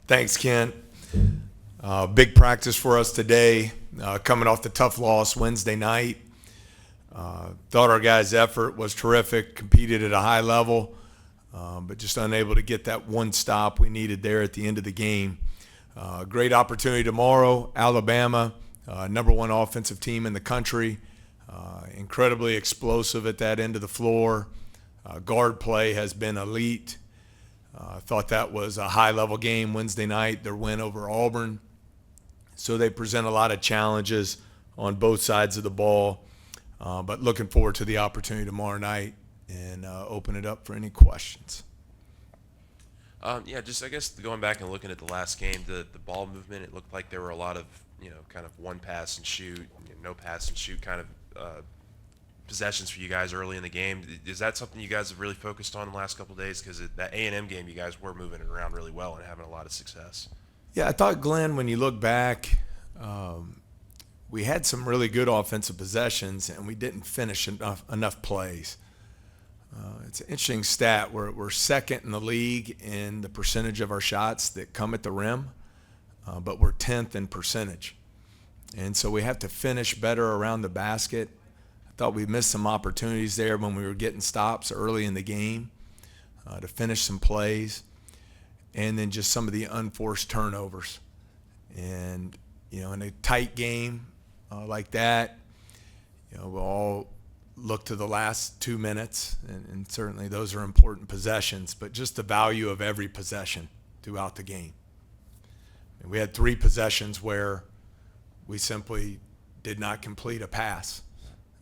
Thanks, Kent. Big practice for us today, coming off the tough loss Wednesday night. Thought our guys' effort was terrific, competed at a high level, but just unable to get that one stop we needed there at the end of the game. Great opportunity tomorrow. Alabama, number one offensive team in the country, incredibly explosive at that end of the floor. Guard play has been elite. Thought that was a high-level game Wednesday night, their win over Auburn. So they present a lot of challenges on both sides of the ball, but looking forward to the opportunity tomorrow night and open it up for any questions. Just I guess going back and looking at the last game, the ball movement, it looked like there were a lot of, kind of one pass and shoot, no pass and shoot kind of possessions for you guys early in the game. Is that something you guys have really focused on in the last couple of days? Because that A&M game, you guys were moving it around really well and having a lot of success. Yeah, I thought, Glenn, when you look back, we had some really good offensive possessions, and we didn't finish enough plays. It's an interesting stat. We're second in the league in the percentage of our shots that come at the rim, but we're 10th in percentage. And so we have to finish better around the basket. I thought we missed some opportunities there when we were getting stops early in the game to finish some plays, and then just some of the unforced turnovers. And, in a tight game like that, we'll all look to the last 2 minutes, and certainly those are important possessions, but just the value of every possession throughout the game. And we had 3 possessions where we simply did not complete a pass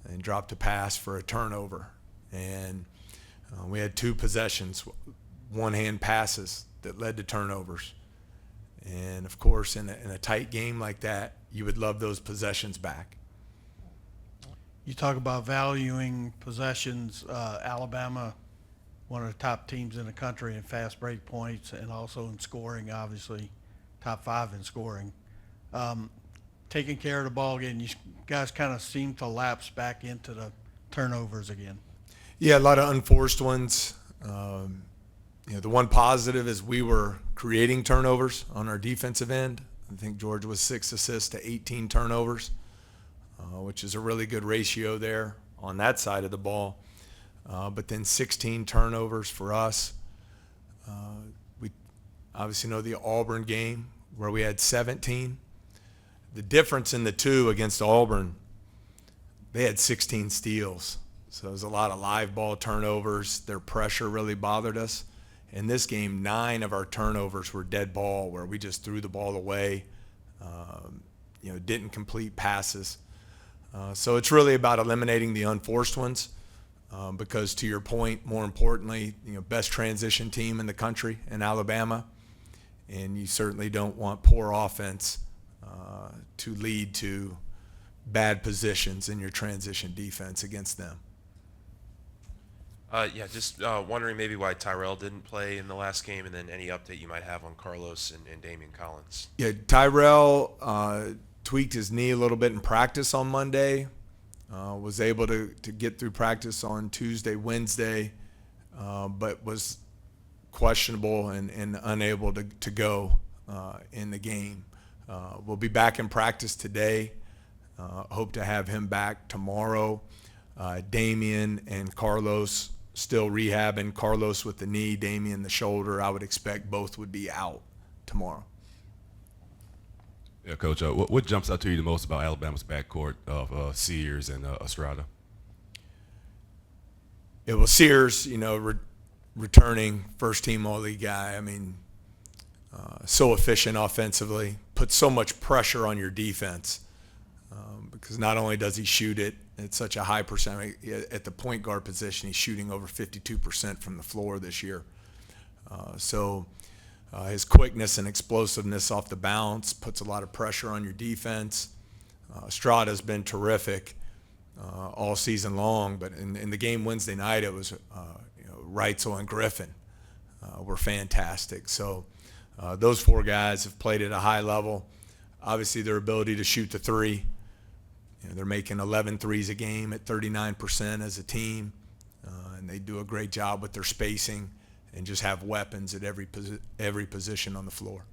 and dropped a pass for a turnover. And we had 2 possessions, one-hand passes that led to turnovers. And, of course, in a tight game like that, you would love those possessions back. You talk about valuing possessions. Alabama, one of the top teams in the country in fast break points and also in scoring, obviously, top 5 in scoring. Taking care of the ball again, you guys kind of seem to lapse back into the turnovers again. Yeah, a lot of unforced ones. The one positive is we were creating turnovers on our defensive end. I think George was 6 assists to 18 turnovers, which is a really good ratio there on that side of the ball. But then 16 turnovers for us. We obviously know the Auburn game where we had 17. The difference in the 2 against Auburn, they had 16 steals. So it was a lot of live ball turnovers. Their pressure really bothered us. In this game, 9 of our turnovers were dead ball, where we just threw the ball away, didn't complete passes. So it's really about eliminating the unforced ones because, to your point, more importantly, best transition team in the country in Alabama, and you certainly don't want poor offense to lead to bad positions in your transition defense against them. Just wondering maybe why Tyrell didn't play in the last game, and then any update you might have on Carlos and Damian Collins. Yeah, Tyrell tweaked his knee a little bit in practice on Monday, was able to get through practice on Tuesday, Wednesday, but was questionable and unable to go in the game. We'll be back in practice today. Hope to have him back tomorrow. Damian and Carlos still rehabbing. Carlos with the knee, Damian the shoulder. I would expect both would be out tomorrow. Yeah, Coach, what jumps out to you the most about Alabama's backcourt of Sears and Estrada? It was Sears, returning first-team All-League guy. I mean, so efficient offensively, puts so much pressure on your defense because not only does he shoot it at such a high percent, at the point guard position, he's shooting over 52% from the floor this year. His quickness and explosiveness off the bounce puts a lot of pressure on your defense. Estrada's been terrific all season long, but in the game Wednesday night, it was Reitzel and Griffin were fantastic. So those 4 guys have played at a high level. Obviously, their ability to shoot the 3. They're making 11 threes a game at 39% as a team, and they do a great job with their spacing and just have weapons at every position on the floor.